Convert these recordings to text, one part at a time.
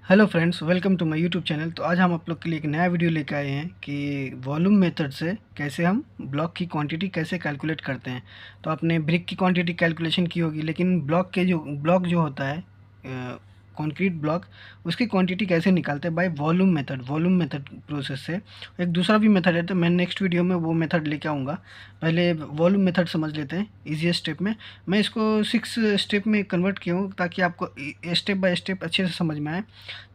Hello friends, welcome to my YouTube channel. तो आज हम आप लोग के लिए एक नया वीडियो लेकर आए हैं कि वॉल्यूम मेथड से कैसे हम ब्लॉक की क्वांटिटी कैसे कैलकुलेट करते हैं। तो आपने ब्रिक की क्वांटिटी कैलकुलेशन की होगी, लेकिन ब्लॉक जो होता है कंक्रीट ब्लॉक, उसकी क्वांटिटी कैसे निकालते हैं बाय वॉल्यूम मेथड प्रोसेस से। एक दूसरा भी मेथड है, तो मैं नेक्स्ट वीडियो में वो मेथड लेके आऊँगा। पहले वॉल्यूम मेथड समझ लेते हैं ईजीएस्ट स्टेप में। मैं इसको 6 स्टेप में कन्वर्ट किया हूँ ताकि आपको स्टेप बाय स्टेप अच्छे से समझ में आए।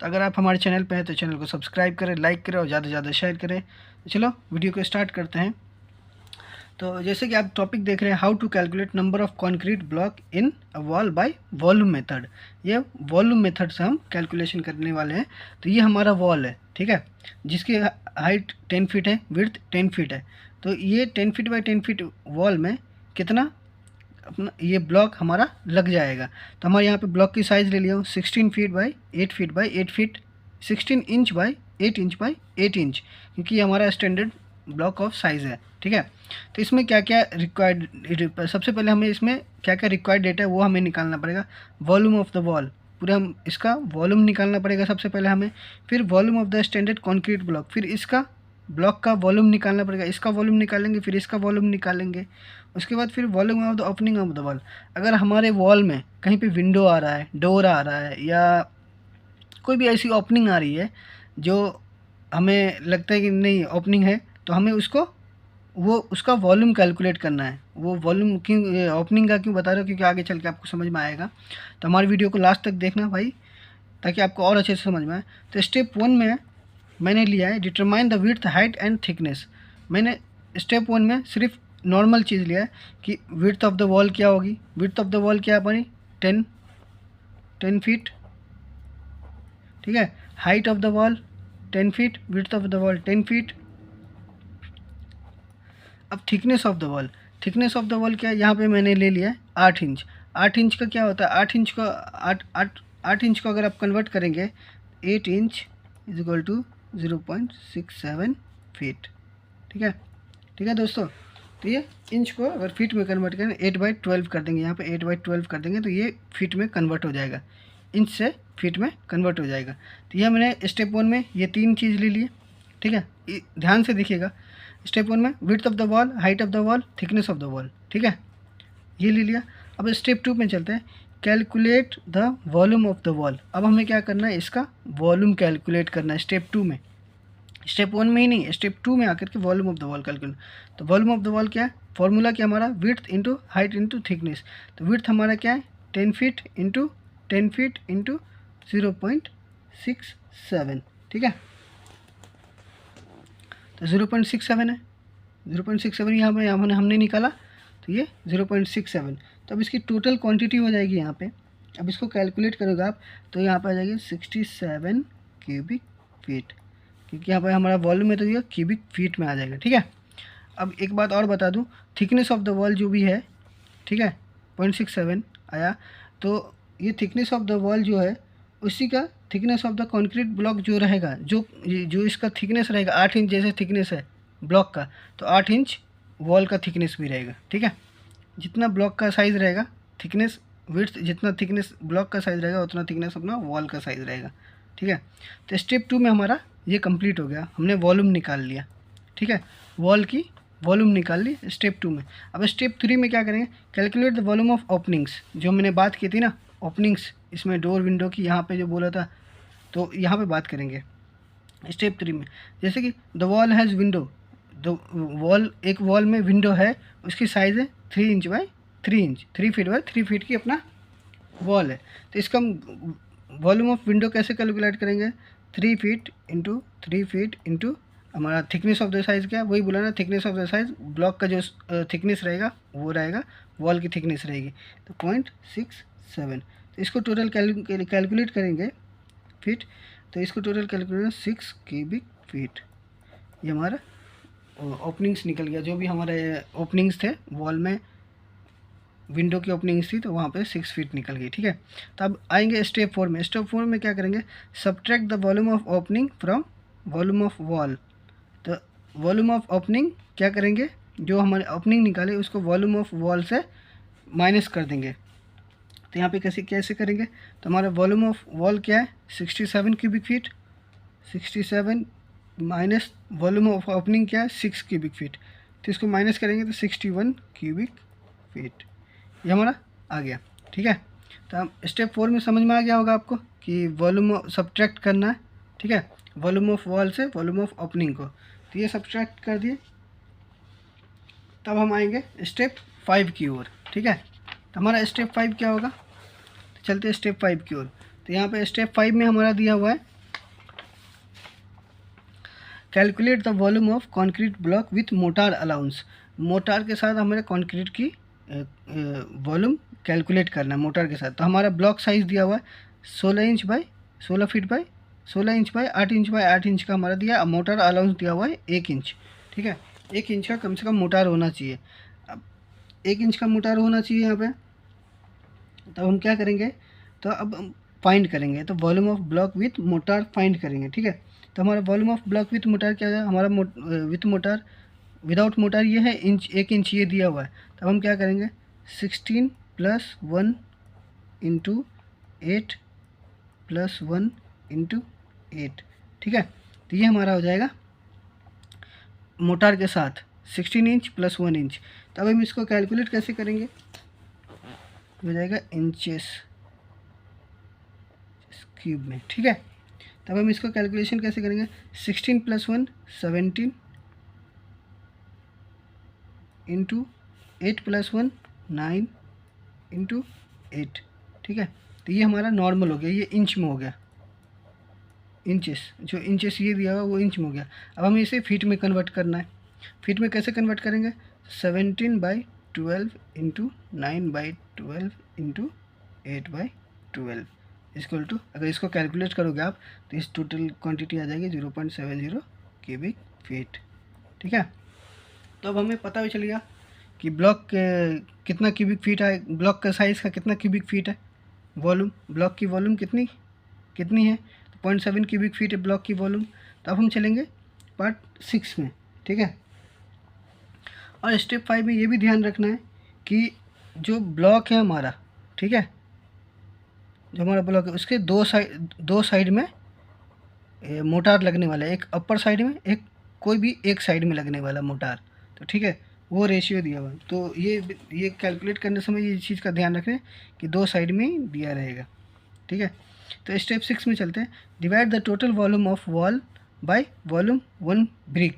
तो अगर आप हमारे चैनल पे हैं तो चैनल को सब्सक्राइब करें, लाइक करें और ज़्यादा से ज़्यादा शेयर करें। तो चलो वीडियो को स्टार्ट करते हैं। तो जैसे कि आप टॉपिक देख रहे हैं, how to calculate number of concrete block in a wall by volume method. ये वॉल्यूम मेथड से हम कैलकुलेशन करने वाले हैं। तो ये हमारा वॉल है, ठीक है, जिसकी हाइट 10 फीट है, विड्थ 10 फीट है। तो ये 10 फीट बाई 10 फीट वॉल में कितना अपना ये ब्लॉक हमारा लग जाएगा। तो हमारे यहाँ पे ब्लॉक की साइज़ ले लिया हूँ 16 feet by 8 feet by 8 feet, 16 inch by 8 inch by 8 inch, क्योंकि ये हमारा स्टैंडर्ड ब्लॉक ऑफ साइज़ है, ठीक है। तो इसमें क्या क्या रिक्वायर्ड, सबसे पहले हमें इसमें क्या क्या रिक्वायर्ड डेटा है वो हमें निकालना पड़ेगा। वॉल्यूम ऑफ द वॉल, पूरे हम इसका वॉल्यूम निकालना पड़ेगा सबसे पहले हमें। फिर volume of the standard concrete block, फिर इसका ब्लॉक का वॉल्यूम निकालना पड़ेगा, इसका वॉल्यूम निकालेंगे, फिर इसका वॉल्यूम निकालेंगे। उसके बाद फिर volume of the opening of the wall. अगर हमारे वॉल में कहीं पे विंडो आ रहा है, डोर आ रहा है, या कोई भी ऐसी ओपनिंग आ रही है जो हमें लगता है कि नहीं ओपनिंग है, तो हमें उसका वॉल्यूम कैलकुलेट करना है। वो वॉल्यूम क्यों ओपनिंग का क्यों बता रहा हूँ, क्योंकि आगे चल के आपको समझ में आएगा। तो हमारी वीडियो को लास्ट तक देखना भाई, ताकि आपको और अच्छे से समझ में आए। तो स्टेप 1 में मैंने लिया है determine the width, height and thickness. मैंने स्टेप 1 में सिर्फ नॉर्मल चीज़ लिया है कि विड्थ ऑफ द वॉल क्या होगी। विड्थ ऑफ द वॉल क्या बनी, 10 फीट, ठीक है। Height of the wall 10 feet, width of the wall 10 feet. अब thickness of the wall, thickness of the wall क्या है, यहाँ पे मैंने ले लिया है 8 इंच। 8 इंच का क्या होता है, 8 इंच को अगर आप कन्वर्ट करेंगे 8 inch is equal to 0.67 feet, ठीक है। ठीक है दोस्तों, तो ये इंच को अगर फीट में कन्वर्ट करें 8/12 कर देंगे, यहाँ पे 8/12 कर देंगे तो ये फीट में कन्वर्ट हो जाएगा, इंच से फीट में कन्वर्ट हो जाएगा। तो ये मैंने स्टेप 1 में ये 3 चीज़ ले लिए, ठीक है। ध्यान से देखिएगा, स्टेप 1 में width of the wall, height of the wall, thickness of the wall, ठीक है, ये ले लिया। अब स्टेप 2 में चलते हैं, calculate the volume of the wall. अब हमें क्या करना है, इसका वॉल्यूम कैलकुलेट करना है स्टेप 2 में। स्टेप 1 में ही नहीं, स्टेप 2 में आकर के volume of the wall calculate. तो वॉल्यूम ऑफ द वॉल क्या है, फॉर्मूला क्या हमारा, width into height into thickness. तो विड्थ हमारा क्या है 10 फीट इंटू 10 फीट इंटू 0.67, ठीक है। तो 0.67 है, 0.67 यहाँ पे हमने निकाला, तो ये 0.67। तो अब इसकी टोटल क्वांटिटी हो जाएगी यहाँ पे। अब इसको कैलकुलेट करोगे आप तो यहाँ पे आ जाएगी 67 क्यूबिक फीट, क्योंकि यहाँ पर हमारा वॉल्यूम है तो ये क्यूबिक फीट में आ जाएगा, ठीक है। अब एक बात और बता दूँ, थिकनेस ऑफ द वॉल जो भी है, ठीक है, 0.67 आया। तो ये थिकनेस ऑफ द वॉल जो है उसी का thickness of the concrete block जो रहेगा, जो इसका थिकनेस रहेगा 8 इंच जैसे थिकनेस है ब्लॉक का, तो 8 इंच वॉल का थिकनेस भी रहेगा, ठीक है। जितना ब्लॉक का साइज़ रहेगा, थिकनेस विड्थ जितना थिकनेस ब्लॉक का साइज़ रहेगा उतना थिकनेस अपना वॉल का साइज़ रहेगा, ठीक है। तो स्टेप 2 में हमारा ये कंप्लीट हो गया, हमने वॉल्यूम निकाल लिया, ठीक है, वॉल की वॉल्यूम निकाल ली स्टेप 2 में। अब स्टेप 3 में क्या करेंगे, calculate the volume of openings, जो मैंने बात की थी ना ओपनिंग्स, इसमें डोर विंडो की यहाँ पे जो बोला था, तो यहाँ पे बात करेंगे स्टेप 3 में। जैसे कि the wall has window, the wall, एक वॉल में विंडो है, उसकी साइज़ है 3 inch by 3 inch, 3 feet by 3 feet की अपना वॉल है। तो इसका वॉल्यूम ऑफ विंडो कैसे कैलकुलेट करेंगे, 3 फीट इंटू 3 फीट इंटू हमारा थिकनेस ऑफ द साइज़ क्या है, वही बोला ना, thickness of the size block का जो थिकनेस रहेगा वो रहेगा, वॉल की थिकनेस रहेगी, तो 0.67। तो इसको टोटल कैलकुलेट करेंगे फीट, तो इसको टोटल कैलकुलेट 6 क्यूबिक फीट। ये हमारा ओपनिंग्स निकल गया, जो भी हमारे ओपनिंग्स थे वॉल में, विंडो की ओपनिंग्स थी तो वहाँ पे 6 फीट निकल गई, ठीक है। तो अब आएंगे स्टेप 4 में। स्टेप 4 में क्या करेंगे, subtract the volume of opening from volume of wall. तो वॉल्यूम ऑफ ओपनिंग क्या करेंगे, जो हमारे ओपनिंग निकाले उसको वॉल्यूम ऑफ वॉल से माइनस कर देंगे। तो यहाँ पे कैसे कैसे करेंगे, तो हमारा वॉल्यूम ऑफ वॉल क्या है 67 cubic feet, 67 minus volume of opening क्या है 6 क्यूबिक फीट, तो इसको माइनस करेंगे तो 61 क्यूबिक फीट, ये हमारा आ गया। ठीक है, तो हम स्टेप 4 में समझ में आ गया होगा आपको कि वॉल्यूम सब्ट्रैक्ट करना है। ठीक है, वॉल्यूम ऑफ वॉल से वॉल्यूम ऑफ ओपनिंग को, तो ये सब्ट्रैक्ट कर दिए। तब हम आएंगे स्टेप 5 की ओर। ठीक है, तो हमारा स्टेप 5 क्या होगा, तो चलते हैं स्टेप 5 की ओर। तो यहाँ पे स्टेप 5 में हमारा दिया हुआ है calculate the volume of concrete block with motor allowance. Motor के साथ हमारे कॉन्क्रीट की वॉल्यूम कैलकुलेट करना है मोटार के साथ। तो हमारा ब्लॉक साइज़ दिया हुआ है 16 inch by 16 feet by 16 inch by 8 inch by 8 inch का हमारा दिया। मोटार अलाउंस दिया हुआ है 1 इंच। ठीक है, 1 इंच का कम से कम मोटार होना चाहिए। अब 1 इंच का मोटार होना चाहिए यहाँ पे। तो हम क्या करेंगे, तो अब हम फाइंड करेंगे, तो volume of block with motor find करेंगे। ठीक है, तो हमारा volume of block with motor क्या है, हमारा विथ मोटार विदाउट मोटार ये है इंच, 1 इंच ये दिया हुआ है। तब हम क्या करेंगे 16 + 1 × 8 + 1 × 8। ठीक है, तो ये हमारा हो जाएगा मोटार के साथ 16 इंच + 1 इंच। तब हम इसको कैलकुलेट कैसे करेंगे, हो जाएगा इंचेस क्यूब में। ठीक है, तब हम इसको कैलकुलेशन कैसे करेंगे 16 + 1 17 × 8 + 1 9 × 8। ठीक है, तो ये हमारा नॉर्मल हो गया, ये इंच में हो गया, इंचेस जो इंचेस ये दिया हुआ वो इंच में हो गया। अब हमें इसे फीट में कन्वर्ट करना है। फीट में कैसे कन्वर्ट करेंगे 17/12 × 9/12 × 8/12 इक्वल टू, अगर इसको कैलकुलेट करोगे आप तो इस टोटल क्वांटिटी आ जाएगी 0.70 क्यूबिक फीट। ठीक है, तो अब हमें पता भी चल गया कि ब्लॉक कितना क्यूबिक फीट है, ब्लॉक का साइज़ का कितना क्यूबिक फीट है, वॉल्यूम ब्लॉक की वॉल्यूम कितनी है, तो 0.7 क्यूबिक फीट है ब्लॉक की वॉल्यूम। तो अब हम चलेंगे पार्ट 6 में। ठीक है, और स्टेप 5 में ये भी ध्यान रखना है कि जो ब्लॉक है हमारा, ठीक है, जो हमारा ब्लॉक है उसके दो साइड में मोटार लगने वाला है, एक अपर साइड में, एक कोई भी एक साइड में लगने वाला मोटार। तो ठीक है, वो रेशियो दिया हुआ है। तो ये कैलकुलेट करने समय ये चीज़ का ध्यान रखें कि 2 साइड में ही दिया रहेगा। ठीक है, तो स्टेप 6 में चलते हैं। Divide the total volume of wall by volume 1 brick.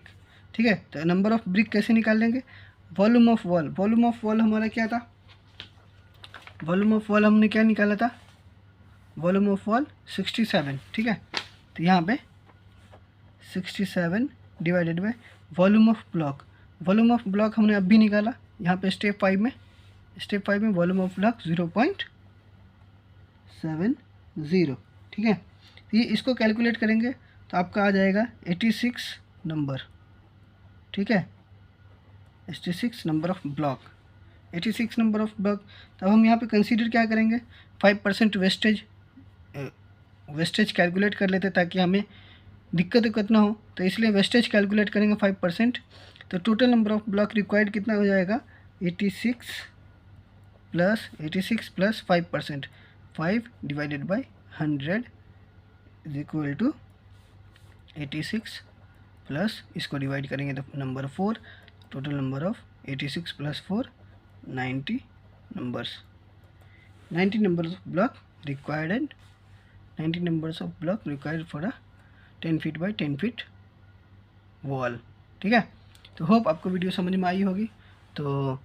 ठीक है, तो नंबर ऑफ ब्रिक कैसे निकाल लेंगे, वॉल्यूम ऑफ वॉल हमारा क्या था, वॉल्यूम ऑफ वॉल हमने क्या निकाला था, वॉल्यूम ऑफ वॉल 67। ठीक है, तो यहाँ पे 67 divided by volume of block हमने अब भी निकाला। यहाँ पे स्टेप 5 में वॉल्यूम ऑफ ब्लॉक 0.70। ठीक है, ये इसको कैलकुलेट करेंगे तो आपका आ जाएगा 86 नंबर। ठीक है, 86 number of block, 86 number of block. तब हम यहाँ पे कंसीडर क्या करेंगे 5% वेस्टेज कैलकुलेट कर लेते ताकि हमें दिक्कत ना हो, तो इसलिए वेस्टेज कैलकुलेट करेंगे 5%। तो total number of block required कितना हो जाएगा 86 + 5%, 5 divided by 100 is equal to 86 plus इसको डिवाइड करेंगे तो number 4, total number of 86 + 4 90 numbers, 90 numbers of block required and 90 numbers of block required for a 10 feet by 10 feet wall। ठीक है, तो hope आपको वीडियो समझ में आई होगी। तो